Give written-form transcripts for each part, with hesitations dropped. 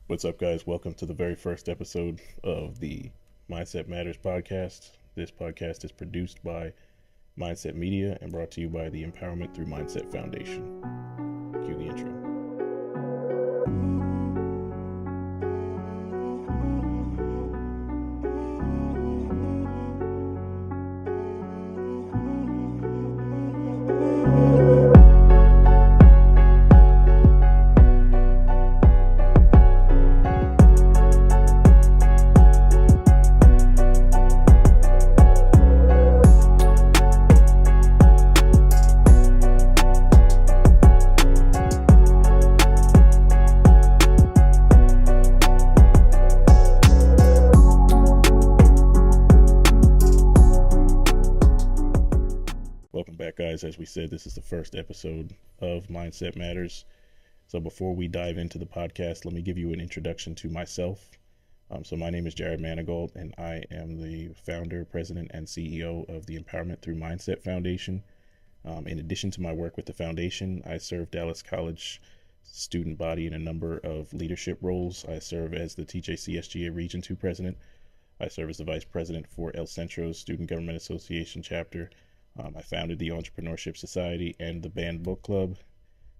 What's up, guys? Welcome to the very first episode of the Mindset Matters podcast. This podcast is produced by Mindset Media and brought to you by the Empowerment Through Mindset Foundation. Cue the intro. Welcome back, guys. As we said, this is the first episode of Mindset Matters. So before we dive into the podcast, let me give you an introduction to myself. So my name is Jared Manigault, and I am the founder, president, and CEO of the Empowerment Through Mindset Foundation. In addition to my work with the foundation, I serve Dallas College student body in a number of leadership roles. I serve as the TJCSGA Region 2 president. I serve as the vice president for El Centro's Student Government Association chapter. I founded the Entrepreneurship Society and the Band Book Club,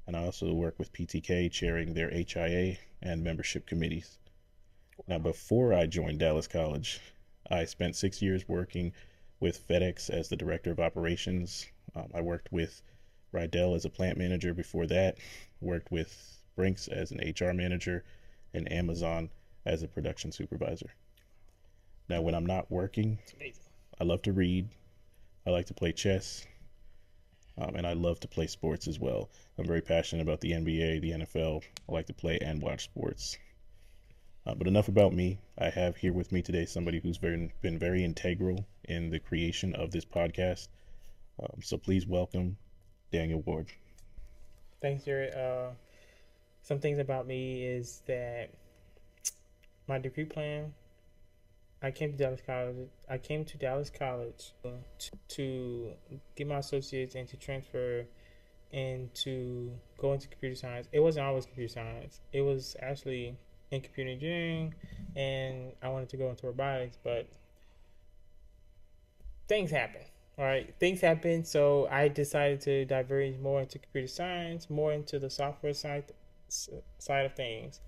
and I also work with PTK, chairing their HIA and membership committees. Now, before I joined Dallas College, I spent 6 years working with FedEx as the director of operations. I worked with Rydell as a plant manager before that, worked with Brinks as an HR manager, and Amazon as a production supervisor. Now, when I'm not working, I love to read. I like to play chess, and I love to play sports as well. I'm very passionate about the NBA, the NFL. I like to play and watch sports. But enough about me. I have here with me today somebody who's been very integral in the creation of this podcast. So please welcome Daniel Ward. Thanks, Jared. Some things about me is that my degree plan, I came to Dallas College to get my associates and to transfer and to go into computer science. It wasn't always computer science. It was actually in computer engineering, and I wanted to go into robotics, but things happen. All right, things happen, so I decided to diverge more into computer science, more into the software side of things.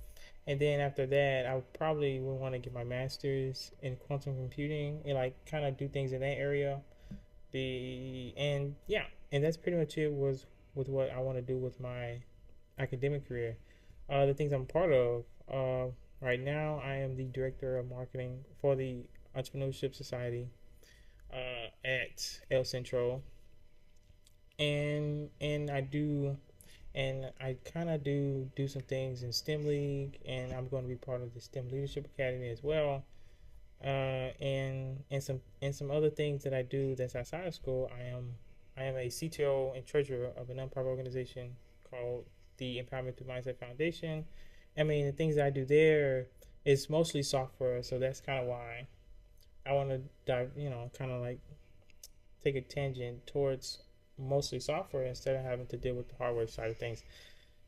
And then after that, I probably would want to get my master's in quantum computing and like kind of do things in that area. And that's pretty much it with what I want to do with my academic career. The things I'm part of right now, I am the director of marketing for the Entrepreneurship Society at El Centro, and I kind of do some things in STEM League, and I'm going to be part of the STEM Leadership Academy as well. And some other things that I do that's outside of school. I am a CTO and treasurer of a nonprofit organization called the Empowerment Through Mindset Foundation. I mean, the things that I do there is mostly software, so that's kind of why I want to dive, kind of like take a tangent towards mostly software instead of having to deal with the hardware side of things.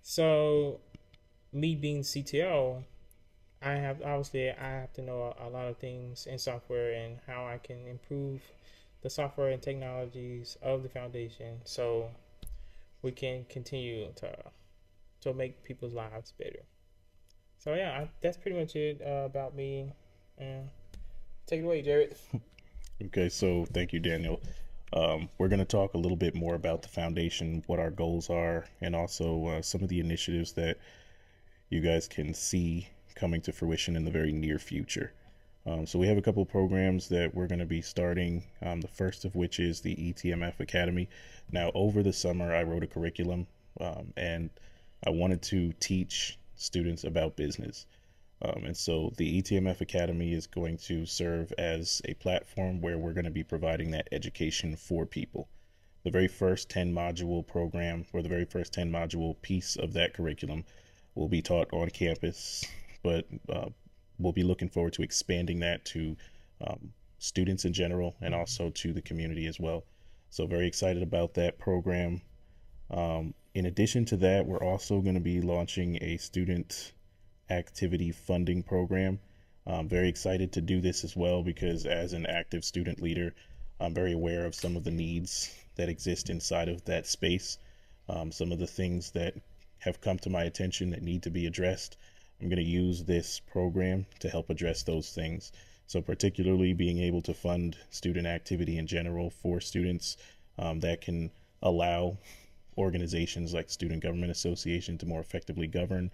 So me being CTO, I have to know a lot of things in software and how I can improve the software and technologies of the foundation so we can continue to make people's lives better. So yeah, that's pretty much it about me. Take it away, Jared. Okay, so thank you, Daniel. We're going to talk a little bit more about the foundation, what our goals are, and also some of the initiatives that you guys can see coming to fruition in the very near future. So we have a couple of programs that we're going to be starting, the first of which is the ETMF Academy. Now, over the summer, I wrote a curriculum, and I wanted to teach students about business. And so the ETMF Academy is going to serve as a platform where we're going to be providing that education for people. The very first 10 module program, or the very first 10 module piece of that curriculum, will be taught on campus, but we'll be looking forward to expanding that to students in general and also to the community as well. So very excited about that program. In addition to that, we're also going to be launching a student activity funding program. I'm very excited to do this as well because as an active student leader, I'm very aware of some of the needs that exist inside of that space, some of the things that have come to my attention that need to be addressed. I'm going to use this program to help address those things. So particularly being able to fund student activity in general for students, that can allow organizations like Student Government Association to more effectively govern,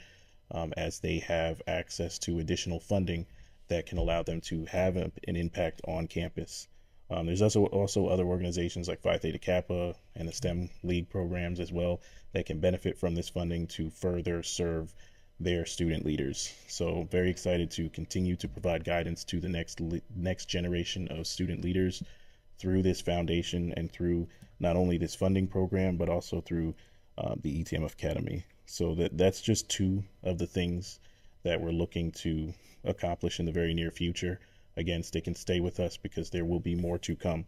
as they have access to additional funding that can allow them to have an impact on campus. There's also other organizations like Phi Theta Kappa and the STEM League programs as well that can benefit from this funding to further serve their student leaders. So very excited to continue to provide guidance to the next generation of student leaders through this foundation and through not only this funding program but also through the ETMF Academy. So that's just two of the things that we're looking to accomplish in the very near future. Again, stick and stay with us because there will be more to come.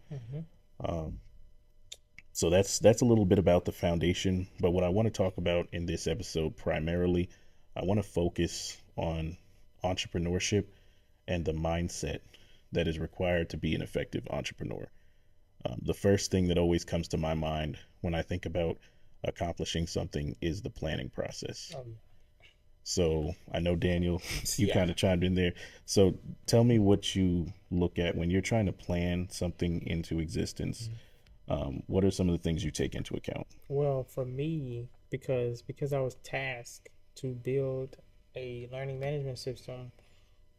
So that's a little bit about the foundation. But what I want to talk about in this episode primarily, I want to focus on entrepreneurship and the mindset that is required to be an effective entrepreneur. The first thing that always comes to my mind when I think about accomplishing something is the planning process. So I know, Daniel, you kind of chimed in there. So tell me what you look at when you're trying to plan something into existence. What are some of the things you take into account? Well, for me, because I was tasked to build a learning management system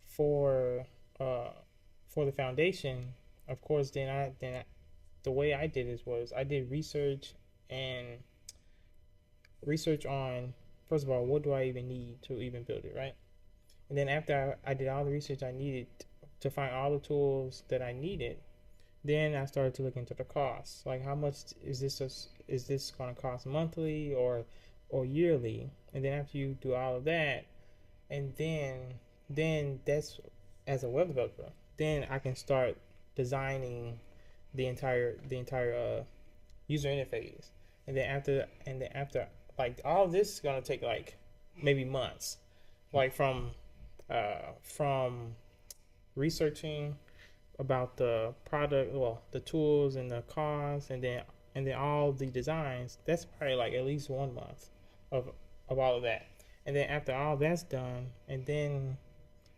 for the foundation, of course, then the way I did it was I did research on, first of all, what do I even need to even build it, right? And then after I did all the research I needed to find all the tools that I needed, then I started to look into the costs. Like, how much is this going to cost monthly or yearly? And then after you do all of that, and then that's, as a web developer, then I can start designing the entire user interface. And then after like, all of this is gonna take like maybe months, like from researching about the product, well, the tools and the costs, and then all the designs. That's probably like at least 1 month of all of that. And then after all that's done, and then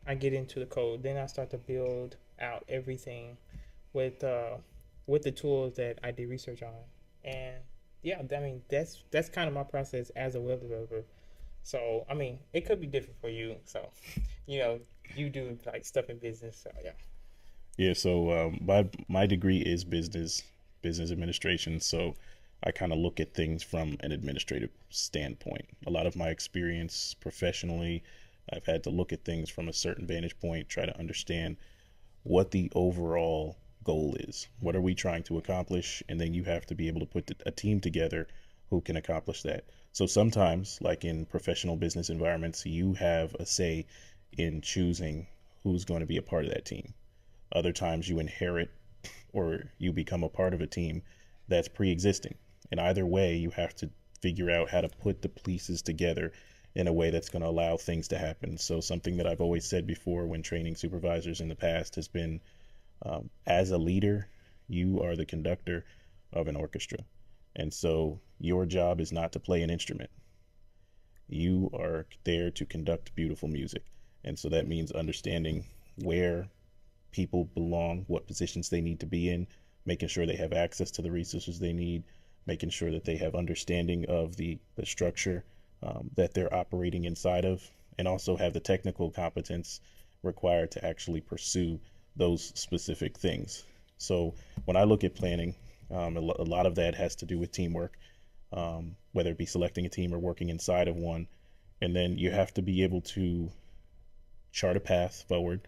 I get into the code. Then I start to build out everything with the tools that I did research on. And yeah, I mean, that's kind of my process as a web developer. So I mean, it could be different for you. So you do like stuff in business. So yeah. Yeah. So my degree is business administration. So I kind of look at things from an administrative standpoint. A lot of my experience professionally, I've had to look at things from a certain vantage point, try to understand what the overall goal is. What are we trying to accomplish? And then you have to be able to put a team together who can accomplish that. So sometimes, like in professional business environments, you have a say in choosing who's going to be a part of that team. Other times you inherit or you become a part of a team that's pre-existing. And either way, you have to figure out how to put the pieces together in a way that's going to allow things to happen. So something that I've always said before when training supervisors in the past has been, as a leader, you are the conductor of an orchestra. And so your job is not to play an instrument. You are there to conduct beautiful music. And so that means understanding where people belong, what positions they need to be in, making sure they have access to the resources they need, making sure that they have understanding of the structure that they're operating inside of, and also have the technical competence required to actually pursue those specific things. So when I look at planning, a lot of that has to do with teamwork, whether it be selecting a team or working inside of one. And then you have to be able to chart a path forward.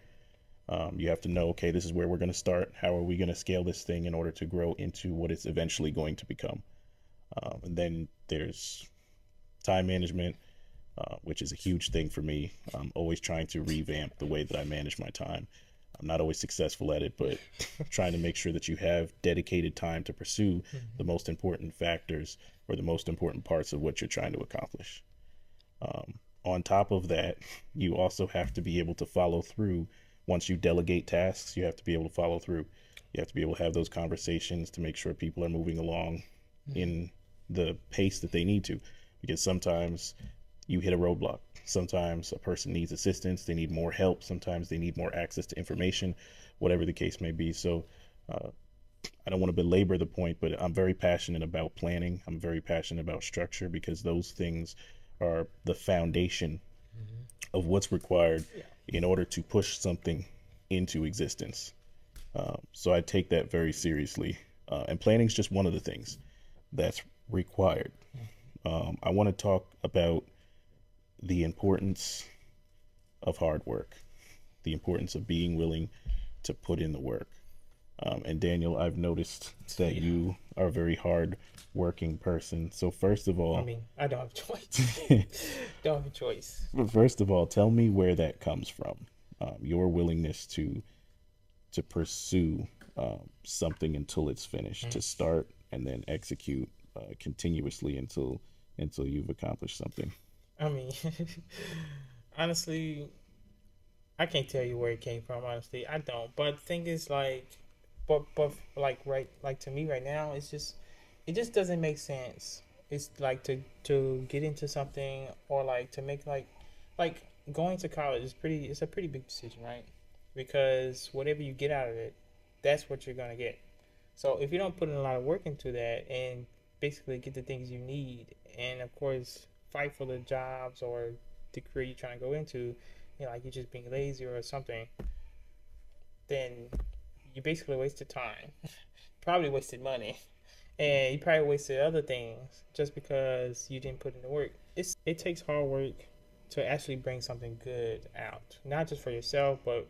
You have to know, okay, this is where we're going to start. How are we going to scale this thing in order to grow into what it's eventually going to become? And then there's time management, which is a huge thing for me. I'm always trying to revamp the way that I manage my time. I'm not always successful at it, but trying to make sure that you have dedicated time to pursue the most important factors or the most important parts of what you're trying to accomplish. on top of that, you also have to be able to follow through. Once you delegate tasks, you have to be able to follow through. You have to be able to have those conversations to make sure people are moving along in the pace that they need to. Because sometimes you hit a roadblock. Sometimes a person needs assistance, they need more help, sometimes they need more access to information, whatever the case may be. So I don't want to belabor the point, but I'm very passionate about planning. I'm very passionate about structure because those things are the foundation of what's required in order to push something into existence. So I take that very seriously. And planning is just one of the things that's required. I want to talk about the importance of hard work, the importance of being willing to put in the work. And Daniel, I've noticed that you are a very hard working person. So first of all, I mean, I don't have a choice. Don't have a choice. first of all, tell me where that comes from. Your willingness to pursue something until it's finished, to start and then execute continuously until you've accomplished something. I mean, honestly, I can't tell you where it came from. Honestly, I don't. But the thing is, like, but like like to me right now, it just doesn't make sense. It's like to get into something or like to make like going to college is pretty. It's a pretty big decision, right? Because whatever you get out of it, that's what you're gonna get. So if you don't put in a lot of work into that and basically get the things you need, and of course fight for the jobs or the career you're trying to go into, like you're just being lazy or something, then you basically wasted time, probably wasted money, and you probably wasted other things just because you didn't put in the work. It takes hard work to actually bring something good out, not just for yourself, but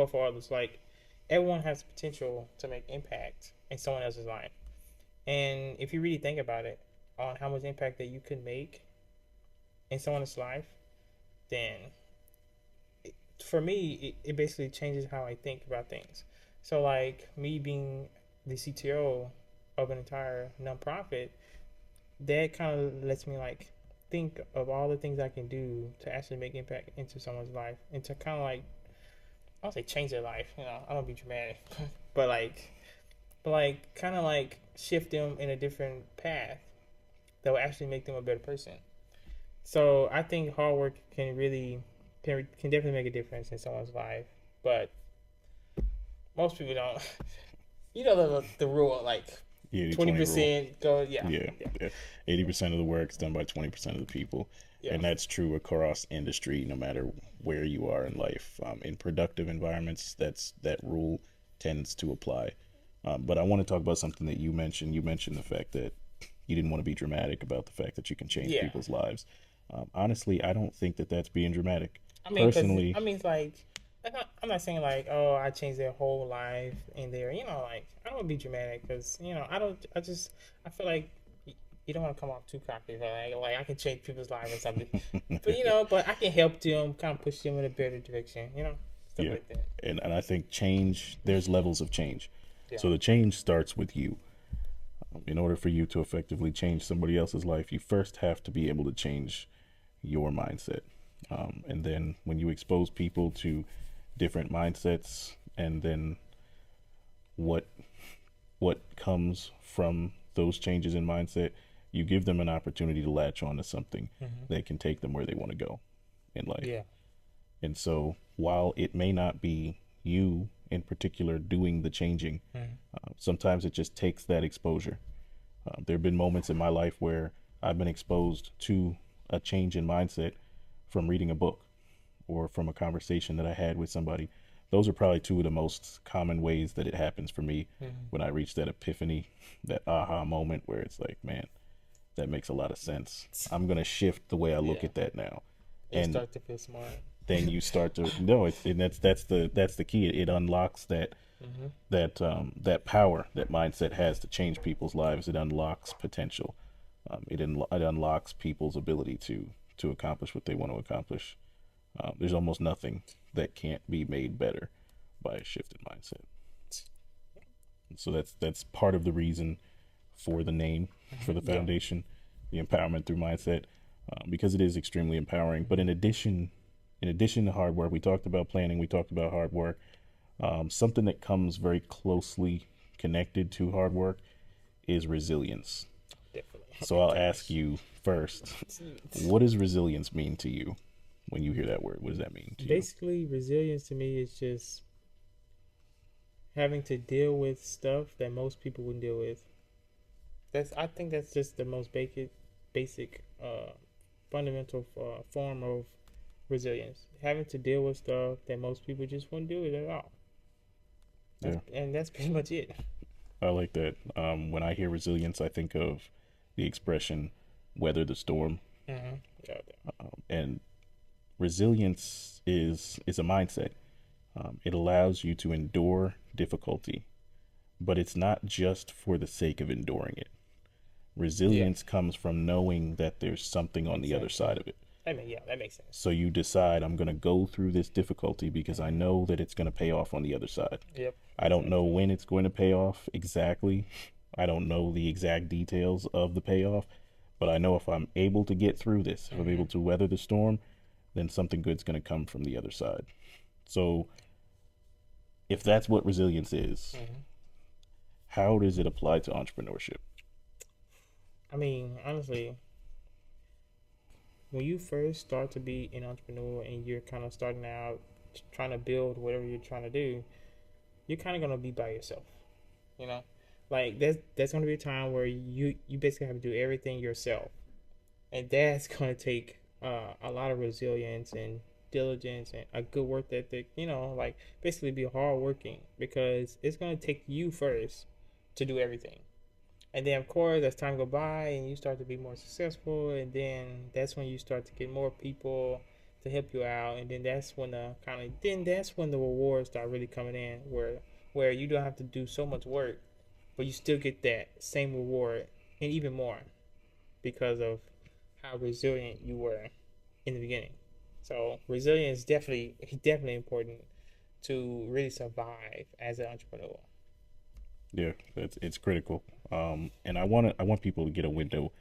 for others. Like everyone has potential to make impact in someone else's life, and if you really think about it, on how much impact that you could make in someone's life, then for me, it basically changes how I think about things. So, like me being the CTO of an entire nonprofit, that kind of lets me like think of all the things I can do to actually make impact into someone's life and to kind of like I don't say change their life. I don't be dramatic, but like kind of like shift them in a different path that will actually make them a better person. So I think hard work can definitely make a difference in someone's life, but most people don't. The rule, like The 80 20 rule. 20% go. Yeah, Yeah. 80% of the work is done by 20% of the people. yeah, And that's true across industry, no matter where you are in life. In productive environments, that rule tends to apply. But I want to talk about something that you mentioned. You mentioned the fact that you didn't want to be dramatic about the fact that you can change yeah. people's lives. Honestly, I don't think that that's being dramatic. I mean, Personally, it's like I'm not saying like, oh, I changed their whole life and they're, like I don't want to be dramatic because I don't. I feel like you don't want to come off too cocky. Like I can change people's lives or something, but I can help them, kind of push them in a better direction. Stuff yeah. like that. And I think change, there's levels of change. Yeah. So the change starts with you. In order for you to effectively change somebody else's life, you first have to be able to change your mindset. And then when you expose people to different mindsets, and then what comes from those changes in mindset, you give them an opportunity to latch on to something that can take them where they want to go in life. Yeah. And so while it may not be you in particular doing the changing, sometimes it just takes that exposure. There have been moments in my life where I've been exposed to a change in mindset from reading a book or from a conversation that I had with somebody. Those are probably two of the most common ways that it happens for me when I reach that epiphany, that aha moment where it's like, man, that makes a lot of sense. I'm going to shift the way I look at that now. And start to feel smart. Then you start to that's the key. It unlocks that power that mindset has to change people's lives. It unlocks potential. It unlocks people's ability to accomplish what they want to accomplish. There's almost nothing that can't be made better by a shifted mindset. So that's part of the reason for the name, for the foundation, the empowerment through mindset. because it is extremely empowering. But in addition to hard work, we talked about planning, we talked about hard work. Something that comes very closely connected to hard work is resilience. Definitely. So I'll ask you first, what does resilience mean to you when you hear that word? What does that mean to you? Basically, resilience to me is just having to deal with stuff that most people wouldn't deal with. I think that's just the most basic, fundamental form of resilience. Having to deal with stuff that most people just wouldn't deal with at all. And that's pretty much it. I like that. When I hear resilience, I think of the expression "weather the storm," and resilience is a mindset. It allows you to endure difficulty, but it's not just for the sake of enduring it. Resilience comes from knowing that there's something on the other side of it. That makes sense. So you decide, I'm going to go through this difficulty because I know that it's going to pay off on the other side. Yep. I don't know when it's going to pay off exactly. I don't know the exact details of the payoff, but I know if I'm able to get through this, if I'm able to weather the storm, then something good's going to come from the other side. So if that's what resilience is, how does it apply to entrepreneurship? I mean, honestly, when you first start to be an entrepreneur and you're kind of starting out trying to build whatever you're trying to do, you're kind of going to be by yourself, you know? Like, there's going to be a time where you basically have to do everything yourself. And that's going to take a lot of resilience and diligence and a good work ethic, you know, like basically be hardworking, because it's going to take you first to do everything. And then, of course, as time go by and you start to be more successful, and then that's when you start to get more people to help you out, and then that's when the rewards start really coming in, where you don't have to do so much work, but you still get that same reward and even more because of how resilient you were in the beginning. So resilience is definitely important to really survive as an entrepreneur. Yeah, it's critical. And I want people to get a window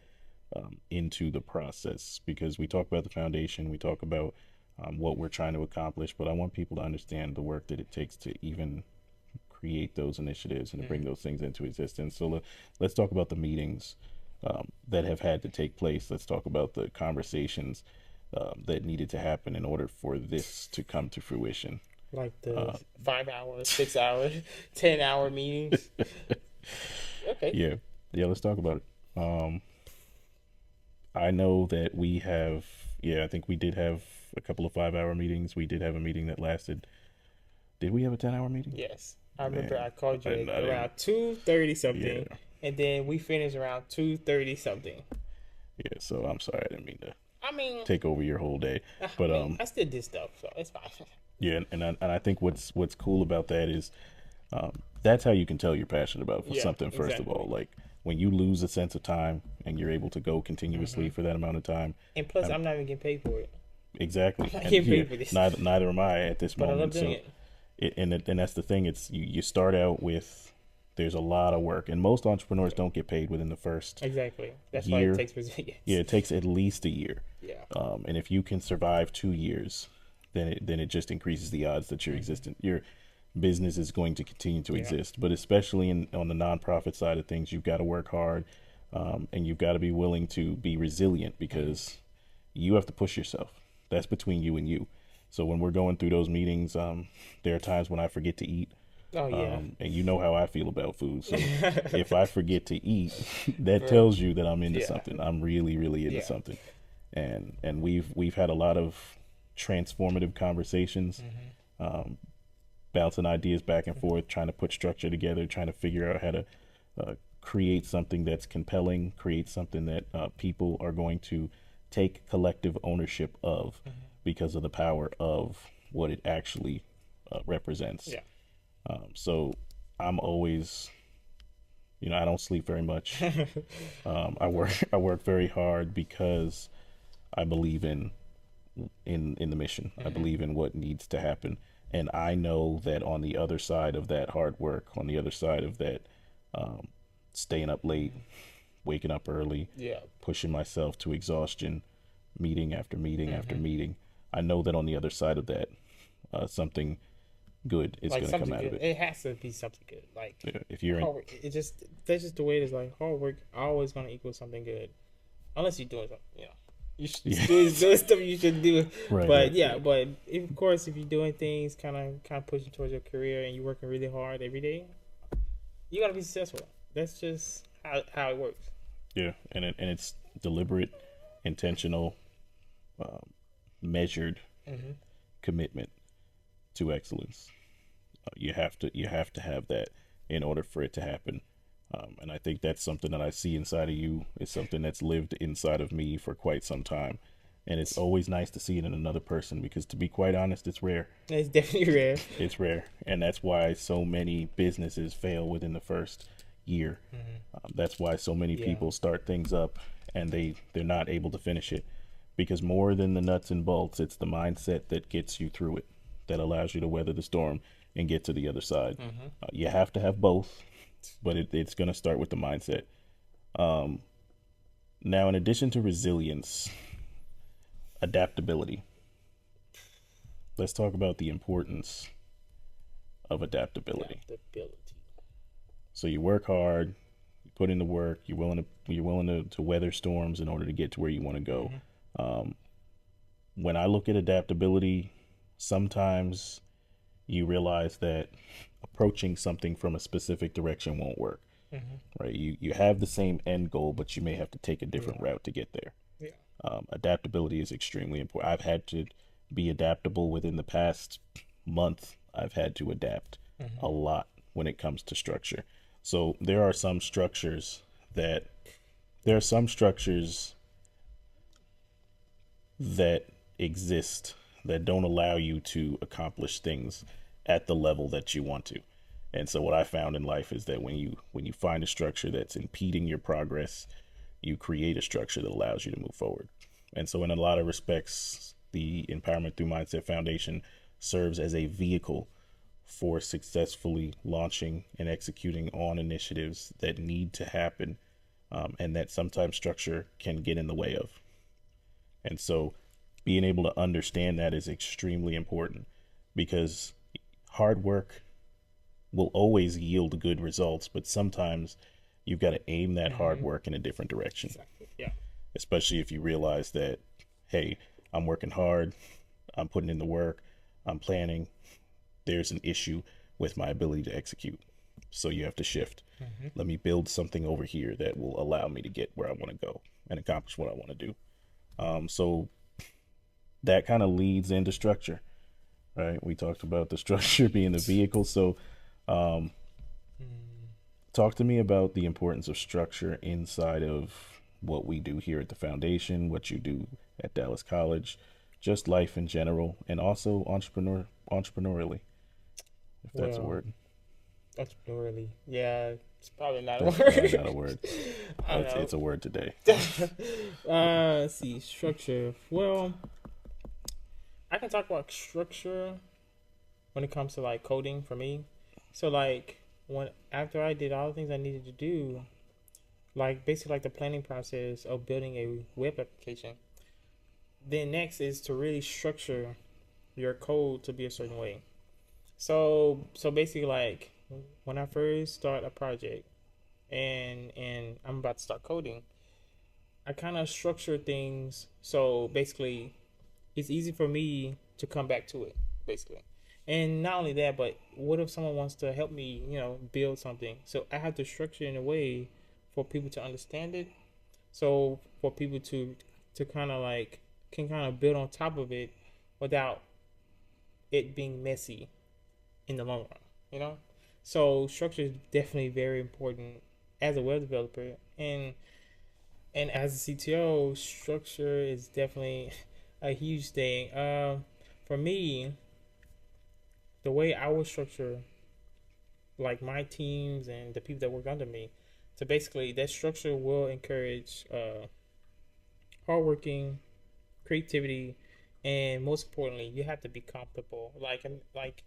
into the process, because we talk about the foundation, we talk about what we're trying to accomplish, but I want people to understand the work that it takes to even create those initiatives and to bring those things into existence. So let's talk about the meetings that have had to take place. Let's talk about the conversations that needed to happen in order for this to come to fruition. Like the 5 hours, 6 hours, 10-hour meetings. Okay. Yeah. Let's talk about it. I know that we have. I think we did have a couple of 5-hour meetings. We did have a meeting that lasted. Did we have a 10-hour meeting? Yes, I remember. I called you around 2:30 something, and then we finished around 2:30 something. Yeah. So I'm sorry, I didn't mean to take over your whole day, but I still did stuff, so it's fine. Yeah, and I think what's cool about that is that's how you can tell you're passionate about something. First of all, like when you lose a sense of time and you're able to go continuously for that amount of time. And plus, I'm not even getting paid for it. Exactly. I'm not getting paid for this. Neither am I at this moment. But I love doing it. And that's the thing. It's you start out with, there's a lot of work, and most entrepreneurs don't get paid within the first That's year. why it takes resilience. Yeah, it takes at least a year. Yeah. And if you can survive 2 years, then it just increases the odds that your business is going to continue to exist. But especially on the nonprofit side of things, you've got to work hard, and you've got to be willing to be resilient, because you have to push yourself. That's between you and you. So when we're going through those meetings, there are times when I forget to eat. Oh yeah. And you know how I feel about food. So if I forget to eat, that tells you that I'm into something. I'm really, really into something. And we've had a lot of transformative conversations, bouncing ideas back and forth, trying to put structure together, trying to figure out how to create something that's compelling, create something that people are going to take collective ownership of because of the power of what it actually represents. Yeah. So I'm always, I don't sleep very much. I work very hard because I believe in the mission. I believe in what needs to happen. And I know that on the other side of that hard work, on the other side of that staying up late, waking up early, pushing myself to exhaustion, meeting after meeting after Mm-hmm. meeting, I know that on the other side of that, something good is Like going to come something out of good. it. It has to be something good. Like Yeah, if you're in, hard work. It just that's just the way it is. Like hard work always gonna equal something good, unless you're doing something. You should yeah, doing stuff you should do. right, But right, yeah, right. but if, of course, if you're doing things kind of pushing towards your career and you're working really hard every day, you gotta be successful. That's just how it works. Yeah, and it's deliberate, intentional, um, measured Mm-hmm. commitment to excellence. You have to have that in order for it to happen. And I think that's something that I see inside of you. It's something that's lived inside of me for quite some time. And it's always nice to see it in another person because, to be quite honest, it's rare. It's definitely rare. It's rare. And that's why so many businesses fail within the first year. Mm-hmm. That's why so many Yeah. people start things up and they're not able to finish it because more than the nuts and bolts, it's the mindset that gets you through it, that allows you to weather the storm and get to the other side. Mm-hmm. You have to have both, but it's going to start with the mindset. Um, Now, in addition to resilience, adaptability. Let's talk about the importance of adaptability. Adaptability. So you work hard, you put in the work, you're willing to weather storms in order to get to where you want to go. Mm-hmm. Um, when I look at adaptability, sometimes you realize that approaching something from a specific direction won't work. Mm-hmm. Right? You have the same end goal, but you may have to take a different Yeah. route to get there. Yeah. Adaptability is extremely important. I've had to be adaptable within the past month. I've had to adapt Mm-hmm. a lot when it comes to structure. So that there are some structures that exist that don't allow you to accomplish things at the level that you want to. And so what I found in life is that when you find a structure that's impeding your progress, you create a structure that allows you to move forward. And so in a lot of respects, the Empowerment Through Mindset Foundation serves as a vehicle for successfully launching and executing on initiatives that need to happen, and that sometimes structure can get in the way of. And so being able to understand that is extremely important because hard work will always yield good results, but sometimes you've got to aim that hard Mm-hmm. work in a different direction, Exactly. Yeah. especially if you realize that, hey, I'm working hard, I'm putting in the work, I'm planning, there's an issue with my ability to execute. So you have to shift. Mm-hmm. Let me build something over here that will allow me to get where I want to go and accomplish what I want to do. So that kind of leads into structure, right? We talked about the structure being the vehicle. So um, Mm. talk to me about the importance of structure inside of what we do here at the foundation, what you do at Dallas College, just life in general, and also entrepreneurially, if that's a Well, word. entrepreneurially, yeah, it's probably not a That's probably not a word. word. I don't know. It's a word today. Let's see, structure. Well, I can talk about structure when it comes to like coding for me. So like when after I did all the things I needed to do, like basically like the planning process of building a web application, then next is to really structure your code to be a certain way. So basically like when I first start a project and I'm about to start coding, I kind of structure things so basically it's easy for me to come back to it basically. And not only that, but what if someone wants to help me, build something? So I have to structure in a way for people to understand it. So for people to kind of like can kind of build on top of it without it being messy in the long run, you know? So structure is definitely very important as a web developer and as a CTO, structure is definitely a huge thing. For me, the way I would structure like my teams and the people that work under me, so basically that structure will encourage hardworking, creativity, and most importantly, you have to be comfortable. Like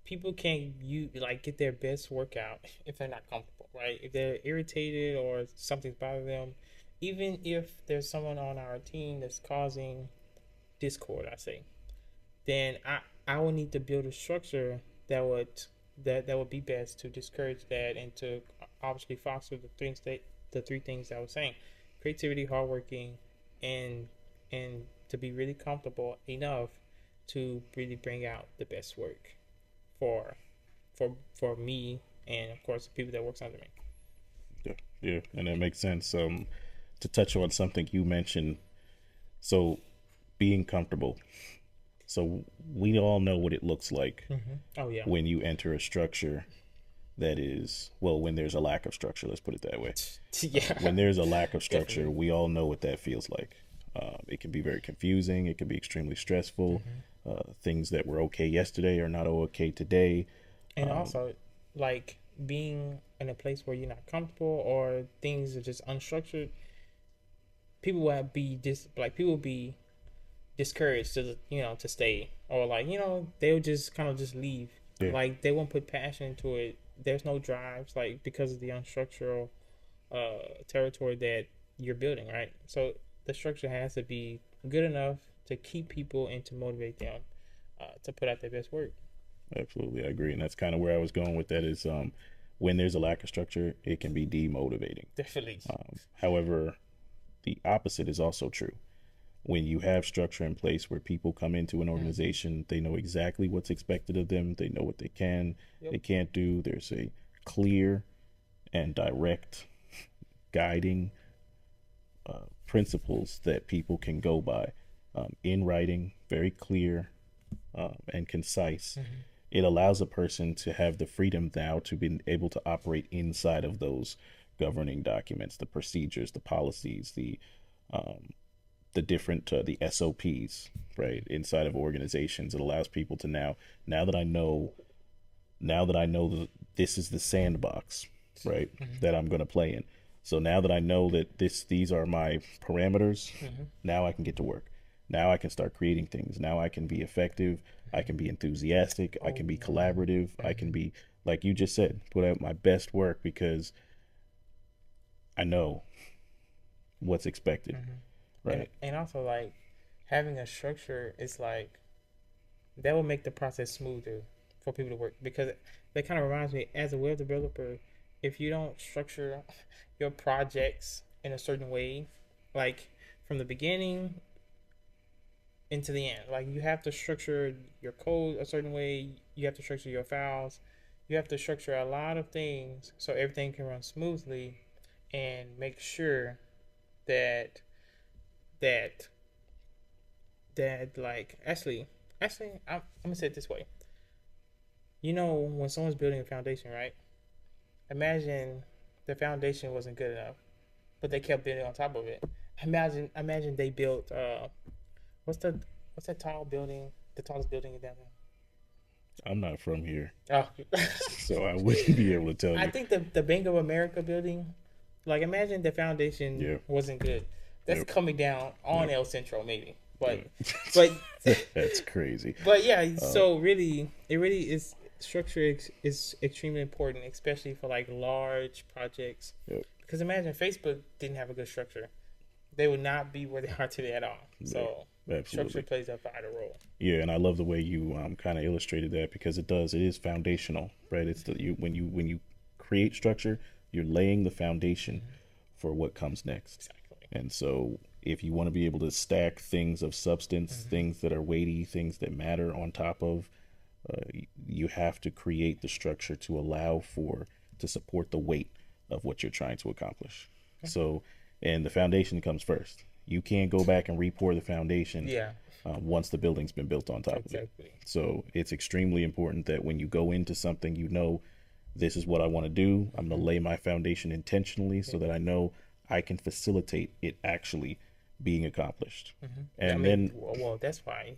people can't you like get their best workout if they're not comfortable, right? If they're irritated or something's bothering them, even if there's someone on our team that's causing discord, I say, then I would need to build a structure that would be best to discourage that and to obviously foster the three things I was saying: creativity, hardworking, and to be really comfortable enough to really bring out the best work for me and of course the people that works under me. Yeah, yeah, and that makes sense. To touch on something you mentioned, so being comfortable. So we all know what it looks like Oh yeah. when you enter a structure that is, well, when there's a lack of structure, let's put it that way. Yeah. When there's a lack of structure, Definitely. we all know what that feels like. It can be very confusing. It can be extremely stressful. Things that were okay yesterday are not okay today. And also, like being in a place where you're not comfortable or things are just unstructured, people will people will be discouraged to to stay, or like they'll just kind of just leave. Yeah, Like they won't put passion into it. There's no drives, like because of the unstructured territory that you're building, right? So the structure has to be good enough to keep people and to motivate them to put out their best work. absolutely. I agree. And that's kind of where I was going with that is when there's a lack of structure, it can be demotivating. Definitely. However, the opposite is also true. When you have structure in place where people come into an organization, they know exactly what's expected of them, they know what they can, Yep. they can't do. There's a clear and direct guiding principles that people can go by in writing, very clear and concise. It allows a person to have the freedom now to be able to operate inside of those governing documents, the procedures, the policies, the different the SOPs, right, inside of organizations. It allows people to now that I know that this is the sandbox, right, that I'm going to play in. So now that I know that these are my parameters, now I can get to work. Now I can start creating things. Now I can be effective. I can be enthusiastic. I can be collaborative. I can be, like you just said, put out my best work because I know what's expected, right? And also like having a structure is like that will make the process smoother for people to work, because that kind of reminds me, as a web developer, if you don't structure your projects in a certain way, like from the beginning into the end, like you have to structure your code a certain way, you have to structure your files, you have to structure a lot of things so everything can run smoothly, and make sure that that like actually I'm gonna say it this way. When someone's building a foundation, right? Imagine the foundation wasn't good enough, but they kept building on top of it. Imagine they built what's the what's that tall building? The tallest building in downtown. I'm not from here, Oh, so I wouldn't be able to tell I you. think the Bank of America building. Like imagine the foundation Yeah. wasn't good. That's Yep. coming down on Yep. El Centro maybe, but Yeah. but That's crazy. but yeah. So really, it really is structure is extremely important, especially for like large projects. Yep. Because imagine Facebook didn't have a good structure, they would not be where they are today at all. So Absolutely. structure plays a vital role. Yeah, and I love the way you kind of illustrated that because it is foundational, right? It's when you create structure, you're laying the foundation for what comes next. Exactly. And so if you want to be able to stack things of substance, things that are weighty, things that matter on top of, you have to create the structure to support the weight of what you're trying to accomplish. Okay. So, and the foundation comes first. You can't go back and re-pour the foundation Yeah. once the building's been built on top of it. Exactly. So it's extremely important that when you go into something, this is what I want to do. I'm going to lay my foundation intentionally so that I know I can facilitate it actually being accomplished. And then well, that's why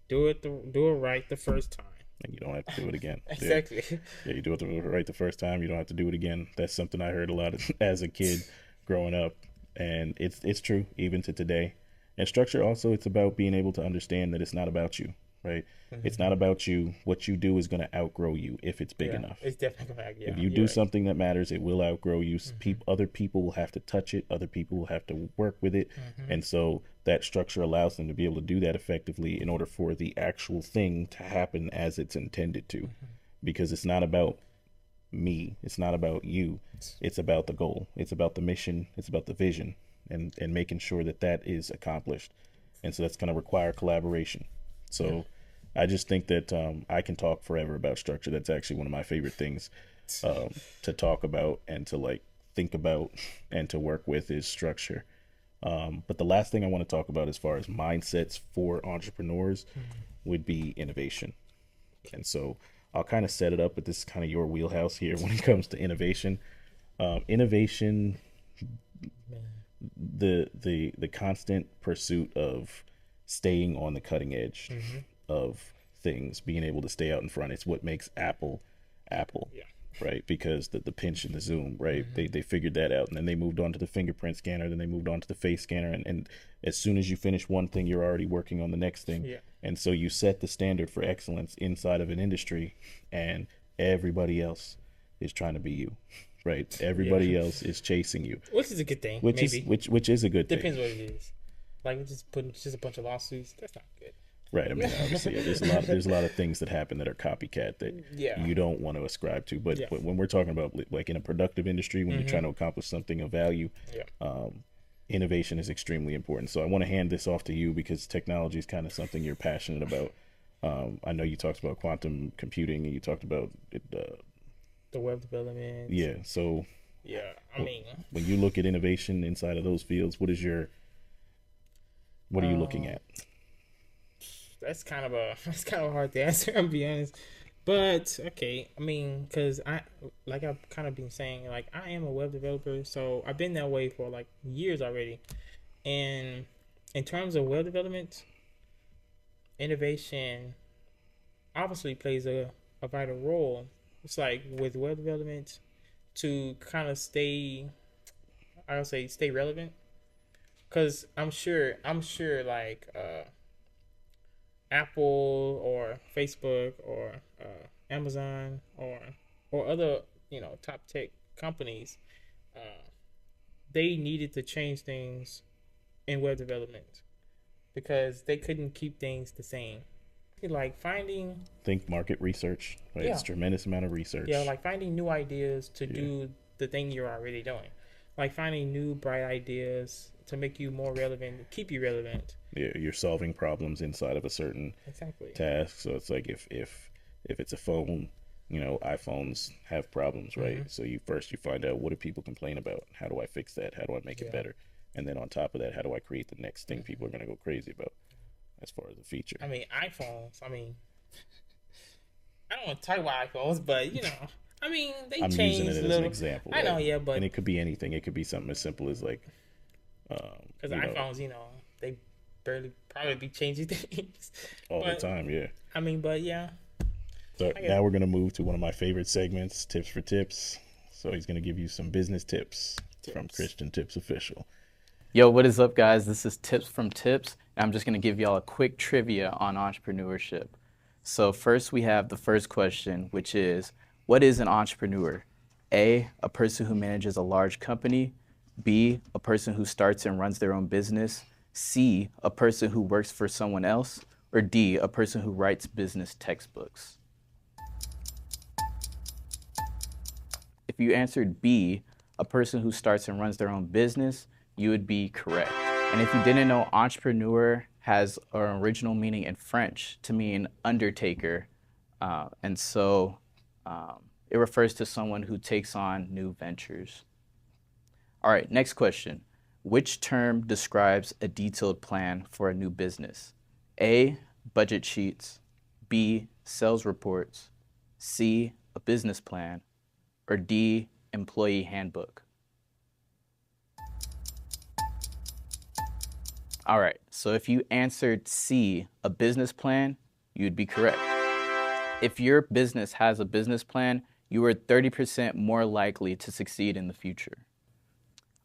do it right the first time. and you don't have to do it again. Exactly. Yeah, you do it right the first time. You don't have to do it again. That's something I heard a lot as a kid growing up, and it's true even to today. And structure also, it's about being able to understand that it's not about you. right? It's not about you. What you do is going to outgrow you if it's big enough. It's definitely going to, if you do something that matters, it will outgrow you. Other people will have to touch it. Other people will have to work with it. And so that structure allows them to be able to do that effectively in order for the actual thing to happen as it's intended to. Because it's not about me. It's not about you. It's about the goal. It's about the mission. It's about the vision and making sure that that is accomplished. And so that's going to require collaboration. So I just think that I can talk forever about structure. That's actually one of my favorite things to talk about and to like think about and to work with is structure. But the last thing I want to talk about as far as mindsets for entrepreneurs would be innovation. And so I'll kind of set it up, but this is kind of your wheelhouse here when it comes to innovation. Innovation, the constant pursuit of staying on the cutting edge of things, being able to stay out in front. It's what makes Apple, right? Because the pinch and the zoom, right? They figured that out, and then they moved on to the fingerprint scanner, then they moved on to the face scanner, and as soon as you finish one thing, you're already working on the next thing. And so you set the standard for excellence inside of an industry, and everybody else is trying to be you, right? Everybody else is chasing you, which is a good thing. Which is a good thing. Depends what it is. Like just a bunch of lawsuits. That's not good. Right. I mean, obviously, there's a lot of things that happen that are copycat that you don't want to ascribe to. But when we're talking about like in a productive industry, when you're trying to accomplish something of value, innovation is extremely important. So I want to hand this off to you because technology is kind of something you're passionate about. I know you talked about quantum computing and you talked about the web development. Yeah. So I mean, when you look at innovation inside of those fields, what are you looking at? That's kind of hard to answer, I'll be honest. But okay, I mean, because I've kind of been saying, like, I am a web developer, so I've been that way for like years already. And in terms of web development, innovation obviously plays a vital role. It's like with web development to kind of stay relevant, because I'm sure like Apple or Facebook or Amazon or other top tech companies, they needed to change things in web development because they couldn't keep things the same. Like think market research, right? It's a tremendous amount of research. Like finding new ideas to do the thing you're already doing, like finding new bright ideas to make you more relevant, keep you relevant. You're solving problems inside of a certain task. So it's like if it's a phone, iPhones have problems, right? So you find out, what do people complain about? How do I fix that? How do I make it better? And then on top of that, how do I create the next thing people are going to go crazy about as far as the feature? I mean, iPhones, I don't want to talk about iPhones, but they I'm changed using it as an example. I know, but and it could be anything. It could be something as simple as like because iPhones, they barely probably be changing things all the time. So now we're gonna move to one of my favorite segments, Tips for Tips. So he's gonna give you some business tips from Christian Tips Official. Yo, what is up, guys? This is Tips from Tips. And I'm just gonna give y'all a quick trivia on entrepreneurship. So first we have the first question, which is, what is an entrepreneur? A person who manages a large company. B, a person who starts and runs their own business. C, a person who works for someone else. Or D, a person who writes business textbooks. If you answered B, a person who starts and runs their own business, you would be correct. And if you didn't know, entrepreneur has an original meaning in French to mean undertaker. And so it refers to someone who takes on new ventures. All right, next question. Which term describes a detailed plan for a new business? A, budget sheets. B, sales reports. C, a business plan. Or D, employee handbook. All right, so if you answered C, a business plan, you'd be correct. If your business has a business plan, you are 30% more likely to succeed in the future.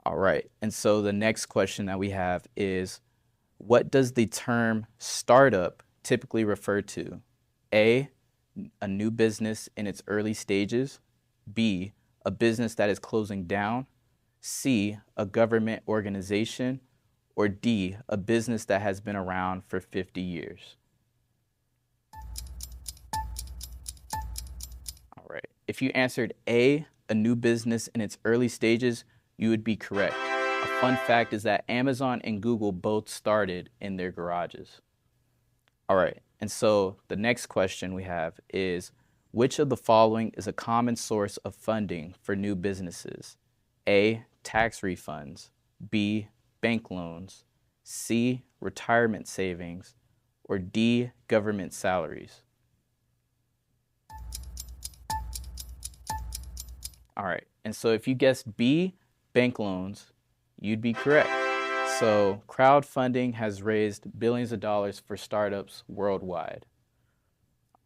All right, and so the next question that we have is, what does the term startup typically refer to? A, a new business in its early stages. B, a business that is closing down. C, a government organization. Or D, a business that has been around for 50 years. All right. If you answered A, a new business in its early stages, you would be correct. A fun fact is that Amazon and Google both started in their garages. All right. And so the next question we have is, which of the following is a common source of funding for new businesses? A, tax refunds. B, bank loans. C, retirement savings. Or D, government salaries. All right. And so if you guessed B, bank loans, you'd be correct. So crowdfunding has raised billions of dollars for startups worldwide.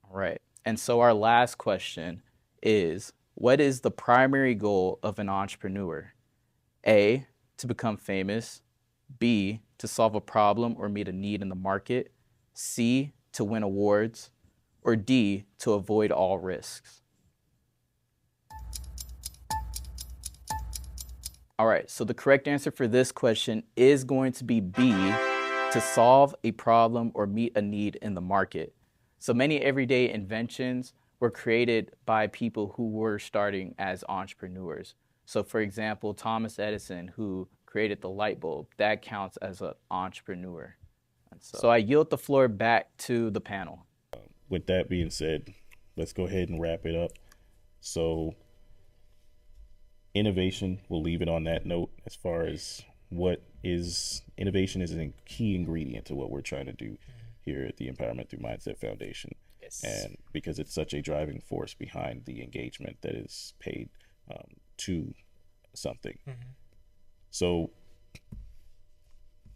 All right. And so our last question is, what is the primary goal of an entrepreneur? A, to become famous. B, to solve a problem or meet a need in the market. C, to win awards. Or D, to avoid all risks. All right, so the correct answer for this question is going to be B, to solve a problem or meet a need in the market. So many everyday inventions were created by people who were starting as entrepreneurs. So for example, Thomas Edison, who created the light bulb, that counts as an entrepreneur. So I yield the floor back to the panel. With that being said, let's go ahead and wrap it up. So innovation, we'll leave it on that note as far as what is innovation is a key ingredient to what we're trying to do here at the Empowerment Through Mindset Foundation. Yes. And because it's such a driving force behind the engagement that is paid to something. So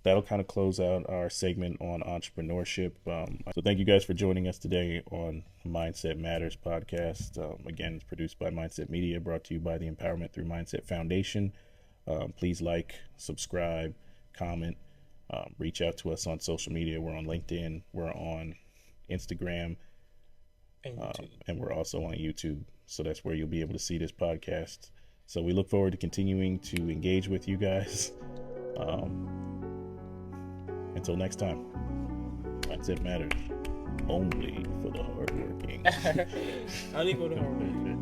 that'll kind of close out our segment on entrepreneurship. So thank you guys for joining us today on Mindset Matters podcast. Again, it's produced by Mindset Media, brought to you by the Empowerment Through Mindset Foundation. Please like, subscribe, comment, reach out to us on social media. We're on LinkedIn, we're on Instagram, and we're also on YouTube. So that's where you'll be able to see this podcast. So we look forward to continuing to engage with you guys. Until next time, Mindset Matters, only for the hardworking. Only for the hardworking.